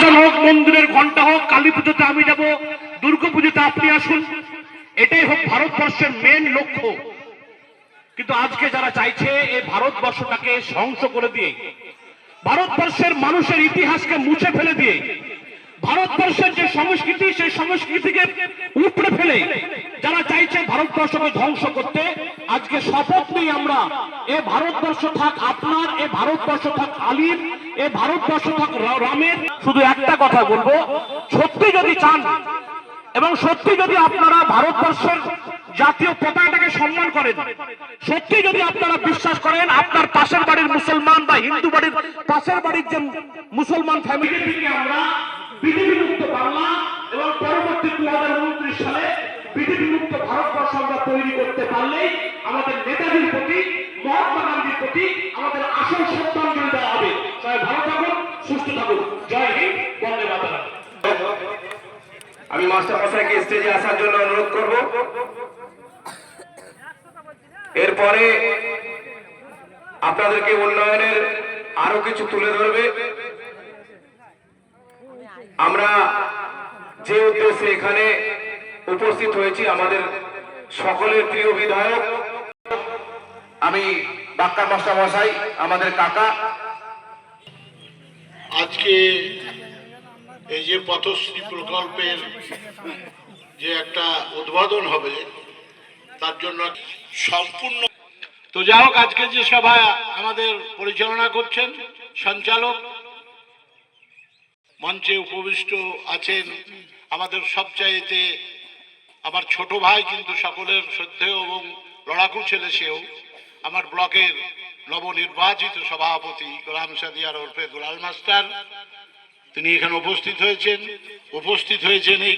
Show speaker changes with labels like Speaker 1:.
Speaker 1: প্রশাসন হোক, মন্দিরের ঘন্টা হোক, কালী পুজোতে আমি যাব, দুর্গা পুজোতে আপনি আসুন, এটাই হোক ভারতবর্ষের মেন লক্ষ্য। কিন্তু আজকে যারা চাইছে এই ভারতবর্ষটাকে ধ্বংস করে দিয়ে, ভারতবর্ষের মানুষের ইতিহাসকে মুছে ফেলে দিয়ে, ভারতবর্ষের যে সংস্কৃতি সেই সংস্কৃতিকে উপড়ে ফেলে যারা চাইছে ভারতবর্ষকে ধ্বংস করতে, আজকে শপথ নিই আমরা, এ ভারতবর্ষ থাক আপনার, এ ভারতবর্ষ থাক আলীর, এ ভারতবর্ষ থাক রামের। শুধু একটা কথা বলবো, সত্যি যদি চান এবং সত্যি যদি আপনারা ভারতবর্ষের জাতীয় পতাকাটাকে সম্মান করেন, সত্যি যদি আপনারা বিশ্বাস করেন আপনার পাশের বাড়ির মুসলমান বা হিন্দু বাড়ির পাশের বাড়ির যে মুসলমান ফ্যামিলি থেকে আমরা বিজেপি মুক্ত বাংলা এবং পরবর্তী 2029 সালে বিজেপি মুক্ত ভারতবর্ষ আমরা তৈরি করতে পারলেই আমাদের নেতাজির প্রতি, মহাত্মা গান্ধীর প্রতি আমাদের আসল শ্রদ্ধাঞ্জলি দেওয়া হবে। সবাই ভালো থাকুন, সুস্থ থাকুন। জয় হিন্দ, বন্দে মাতরম।
Speaker 2: আমি মাস্টার মশাইকে স্টেজে আসার জন্য অনুরোধ করব। এরপরে আপনাদেরকে উন্নয়নের আরো কিছু তুলে ধরবে। আমরা যে উদ্দেশ্যে এখানে উপস্থিত হয়েছি, আমাদের সকলের প্রিয় বিধায়ক, আমি ডাক্তার মাস্টার মশাই, আমাদের কাকা,
Speaker 3: আজকে এই যে পথশ্রী প্রকল্পের যে একটা উদ্বোধন হবে, তার জন্য সম্পূর্ণ তো যাই হোক, আজকে যে সভা আমাদের পরিচালনা করছেন সঞ্চালক, মঞ্চে উপবিষ্ট আছেন আমাদের সবচাইতে আমার ছোট ভাই, কিন্তু সকলের শ্রদ্ধেয় এবং লড়াকু ছেলে সেও, আমার ব্লকের নবনির্বাচিত সভাপতি গোলাম সাদিয়ার ওরফে দুলাল মাস্টার, তিনি এখানে উপস্থিত হয়েছেন এই